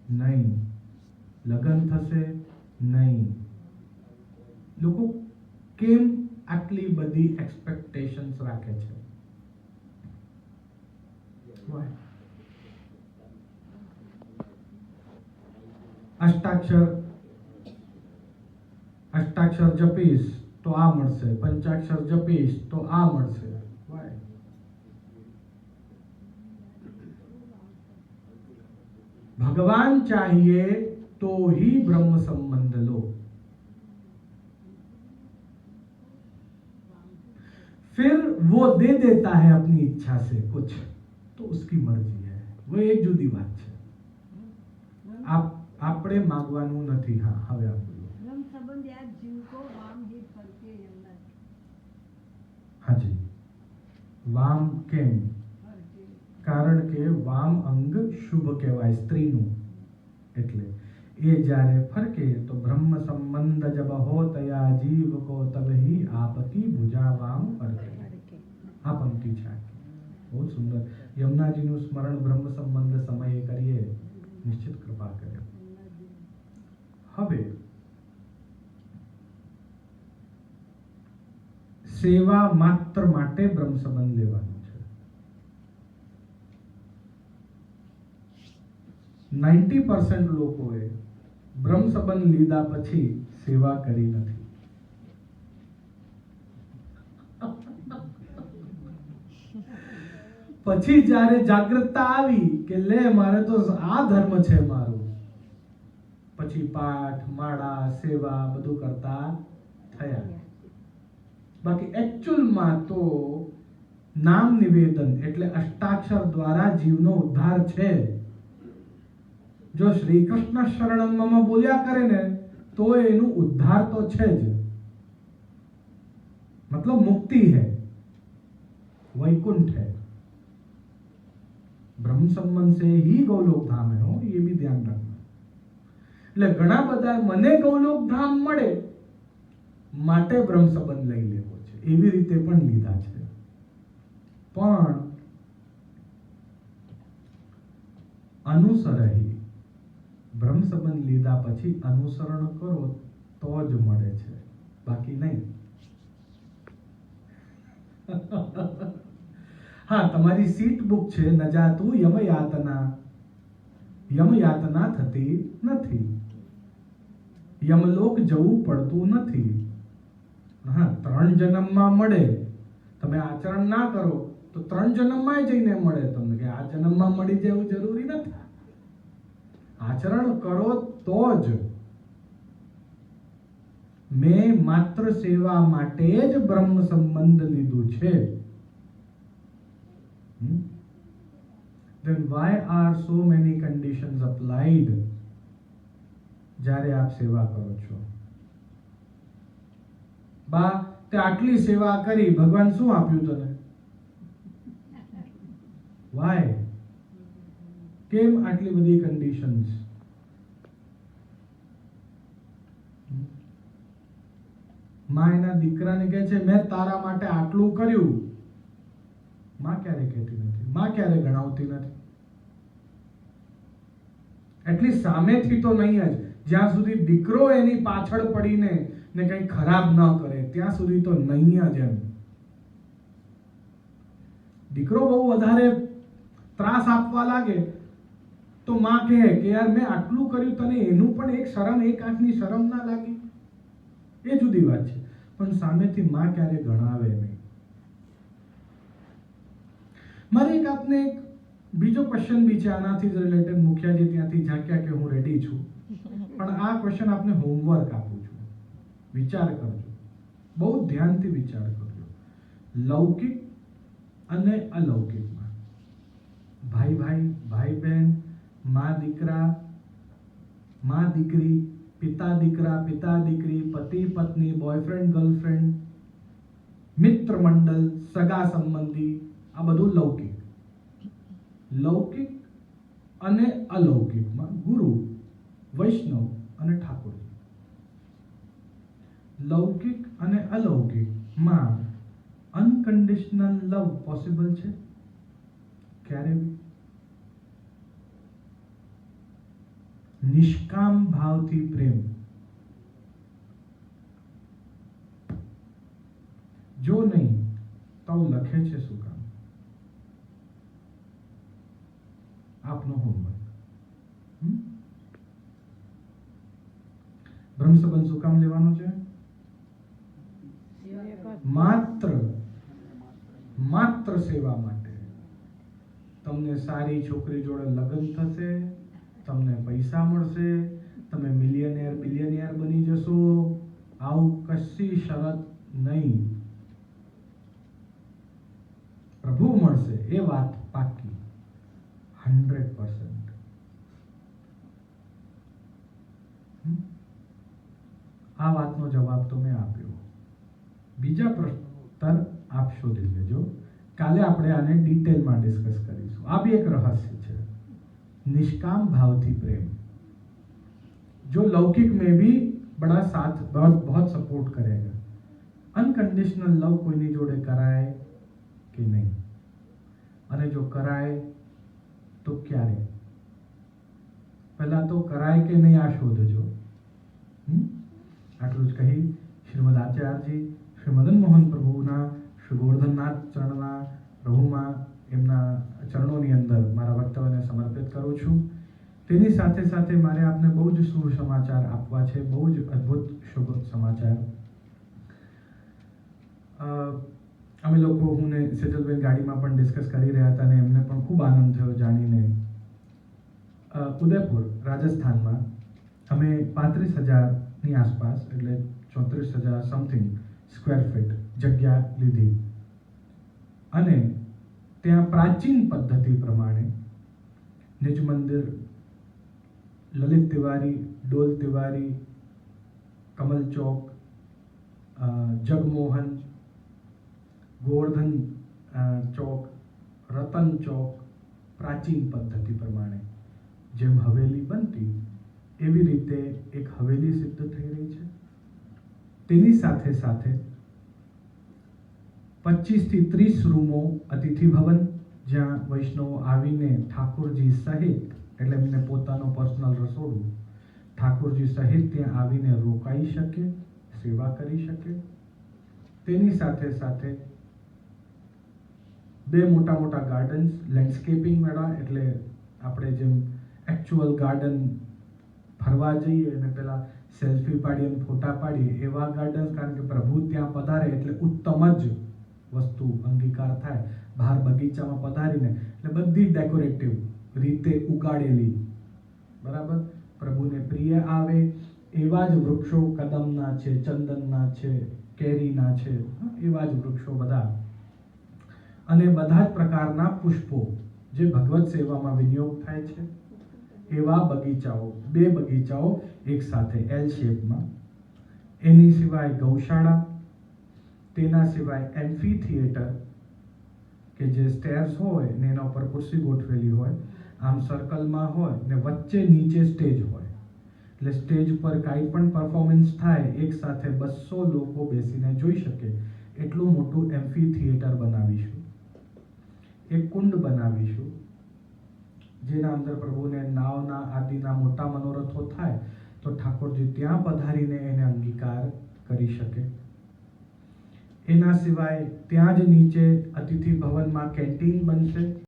નહીં. લગ્ન થશે? નહીં. લોકો કેમ આટલી બધી એક્સપેક્ટેશન્સ રાખે છે? Why? અષ્ટાક્ષર જપીશ તો આ મળશે, પંચાક્ષર જપીશ તો આ મળશે. Why? भगवान चाहिए तो ही ब्रह्म संबंध लो. फिर वो दे देता है अपनी इच्छा से कुछ, तो उसकी मर्जी है. वो एक जुदी बात છે. આપણે માંગવાનું નથી. હા, હવે આપ બોલો. ब्रह्म संबंध या जीव को वाम हित करके यमना. હાજી. વામ કેમ? કારણ કે વામ અંગ શુભ કહેવાય સ્ત્રીનું. એટલે એ જ્યારે ફરકે તો બ્રહ્મ સંબંધ જબ હો તયા જીવ કો તબ ही आपकी भुजा वाम फरके. આ પંક્તિ છે. બહુ સુંદર. યમુનાજીનું સ્મરણ બ્રહ્મ સંબંધ સમયે કરીએ, નિશ્ચિત કૃપા કરે. હવે સેવા માત્ર માટે બ્રહ્મ સંબંધ લેવાનું છે. 90% લોકોએ બ્રહ્મ સંબંધ લીધા પછી સેવા કરી નથી. પછી જ્યારે જાગૃતતા આવી કે લે મારે તો આ ધર્મ છે મારું, પછી પાઠ માળા સેવા બધું કરતા થયા. બાકી એકચ્યુઅલમાં તો નામ નિવેદન એટલે અષ્ટાક્ષર દ્વારા જીવનો ઉદ્ધાર છે. જો શ્રી કૃષ્ણ શરણમ બોલ્યા કરે ને તો એનું ઉદ્ધાર તો છે જ. मतलब मुक्ति है, वैकुंठ है. ब्रह्म संबंध से ही गौलोक धाम है. हो, ये भी ध्यान रखना. એટલે ઘણા બધા મને ગૌલોક ધામ મળે માટે બ્રહ્મ સંબંધ લઈ લેવો છે, એવી રીતે પણ લીધા છે. પણ અનુસરહી બ્રહ્મ સંબંધ લીધા પછી અનુસરણ કરો તો જ મળે છે, બાકી નહીં. હા, તમારી સીટ બુક છે ન જાતું યમયાતના. યમયાતના થતી નથી. યમલોક જવું પડતું નથી. હા, 3 જન્મમાં મળે. તમે આચરણ ના કરો તો 3 જન્મમાં જઈને મળે તમને, કે આ જન્મમાં મળી જવું જરૂરી નથી. આચરણ કરો તો જ. મેં માત્ર સેવા માટે જ બ્રહ્મ સંબંધ લીધું છે. Then why are so many conditions applied જ્યારે આપ સેવા કરો છો? બા તે આટલી સેવા કરી, ભગવાન શું આપ્યું તને? Why? કેમ આટલી બધી conditions? માં એના દીકરાને કહે છે મેં તારા માટે આટલું કર્યું. માં ક્યારે કહેતી નથી, માં ક્યારે ગણાવતી નથી. એટલી સામેથી તો નહીં જ. જ્યાં સુધી દીકરો એની પાછળ પડીને ને કંઈ ખરાબ ન કરે ત્યાં સુધી તો નહીં જ. એમ દીકરો બહુ વધારે ત્રાસ આપવા લાગે તો માં કહે કે યાર મેં આટલું કર્યું તને એનું પણ એક શરમ, એક આંખની શરમ ના લાગી? એ જુદી વાત છે. પણ સામેથી માં ક્યારે ગણાવે નહીં. મારે એક આપને એક બીજો ક્વેશ્ચન બી છે આનાથી જ રિલેટેડ. મુખિયાજી ત્યાંથી ઝાંક્યા કે હું રેડી છું, પણ આ ક્વેશ્ચન આપને હોમવર્ક આપું છું. વિચાર કરજો, બહુ ધ્યાનથી વિચાર કરજો. લૌકિક અને અલૌકિકમાં ભાઈ ભાઈ, ભાઈ બહેન, માં દીકરા, માં દીકરી, પિતા દીકરા, પિતા દીકરી, પતિ પત્ની, બોયફ્રેન્ડ ગર્લફ્રેન્ડ, મિત્ર મંડળ, સગા સંબંધી, આ બધું લૌકિક. લૌકિક અને અલૌકિકમાં ગુરુ, વૈષ્ણવ અને ઠાકોર. લૌકિક અને અલૌકિકમાં અનકન્ડિશનલ લવ પોસિબલ છે ક્યારે બી? નિષ્કામ ભાવથી પ્રેમ. જો નહીં તો લખે છે શું કામ? આપનો હોમવર્ક. બ્રહ્મ સંબંધ શું કામ લેવાનો છે? માત્ર સેવા માટે. તમને સારી છોકરી જોડે લગ્ન થશે, તમને પૈસા મળશે, તમે મિલિયનેર બિલિયનેર બની જશો, આવું કશી શરત નહીં. પ્રભુ મળશે એ વાત પાકી 100%. આ વાતનો જવાબ તો મેં આપ્યો. બીજા પ્રશ્નનો ઉત્તર આપ શોધી લેજો. કાલે આપણે આને ડિટેલમાં ડિસ્કસ કરીશું. આ બી એક રહસ્ય છે. निष्काम भाव थी प्रेम, जो लौकिक में भी बड़ा साथ बहुत सपोर्ट करेगा. अनकंडीशनल लव कोईनी जोड़े कराए कि नहीं, અને જો કરાય તો ક્યારે? પહેલા તો કરાય કે નહીં આ શોધજો. આટલું જ કહી શ્રીમદ આચાર્યજી શ્રી મદન મોહન પ્રભુના શ્રી ગોવર્ધનનાથ ચરણના પ્રભુમાં એમના ચરણોની અંદર મારા વક્તવ્યને સમર્પિત કરું છું. તેની સાથે સાથે મારે આપને બહુ જ શુભ સમાચાર આપવા છે, બહુ જ અદ્ભુત શુભ સમાચાર. અમે લોકો હું ને સેજલબેન ગાડીમાં પણ ડિસ્કસ કરી રહ્યા હતા અને એમને પણ ખૂબ આનંદ થયો જાણીને. ઉદયપુર રાજસ્થાનમાં અમે 35,000ની આસપાસ એટલે 34,000 સમથિંગ સ્ક્વેર ફીટ જગ્યા લીધી અને ત્યાં પ્રાચીન પદ્ધતિ પ્રમાણે નિજ મંદિર, લલિત તિવારી, ડોલ તિવારી, કમલ ચોક, જગમોહન, ગોવર્ધન ચોક, રતન ચોક, પ્રાચીન પદ્ધતિ પ્રમાણે જેમ હવેલી બનતી એવી રીતે એક હવેલી સિદ્ધ થઈ રહી છે. તેની સાથે સાથે 25 થી 30 રૂમો અતિથિ ભવન, જ્યાં વૈષ્ણવો આવીને ઠાકોરજી સહિત એટલે એમને પોતાનો પર્સનલ રસોડું ઠાકોરજી સહિત ત્યાં આવીને રોકાઈ શકે, સેવા કરી શકે. તેની સાથે સાથે 2 મોટા મોટા ગાર્ડન્સ, લેન્ડસ્કેપિંગ વાળા, એટલે આપણે જેમ એકચ્યુઅલ ગાર્ડન ફરવા જઈએ અને પેલા સેલ્ફી પાડીએ અને ફોટા પાડીએ એવા ગાર્ડન્સ, કારણ કે પ્રભુ ત્યાં પધારે એટલે ઉત્તમ જ વસ્તુ અંગીકાર થાય. બહાર બગીચામાં પધારીને એટલે બધી ડેકોરેટિવ રીતે ઉગાડેલી, બરાબર, પ્રભુને પ્રિય આવે એવા જ વૃક્ષો કદમના છે, ચંદનના છે, કેરીના છે, એવા જ વૃક્ષો બધા, અને બધા જ પ્રકારના પુષ્પો જે ભગવત સેવામાં વિનિયોગ થાય છે એવા બગીચાઓ, 2 બગીચાઓ એક સાથે એલ શેપમાં. એની સિવાય ગૌશાળા, તેના સિવાય એમ્ફી થિયેટર કે જે સ્ટેર્સ હોય ને એના ઉપર ખુરશી ગોઠવેલી હોય, આમ સર્કલમાં હોય ને વચ્ચે નીચે સ્ટેજ હોય, એટલે સ્ટેજ પર કાંઈ પણ પરફોર્મન્સ થાય એક સાથે 200 લોકો બેસીને જોઈ શકે એટલું મોટું એમ્ફી થિયેટર બનાવીશું. એક કુંડ બનાવીશું જેના અંદર પ્રભુને નાવના આદિના મોટા મનોરથો થાય તો ઠાકોરજી ત્યાં પધારીને એને અંગીકાર કરી શકે. એના સિવાય ત્યાં જ નીચે અતિથિ ભવનમાં કેન્ટીન બનશે.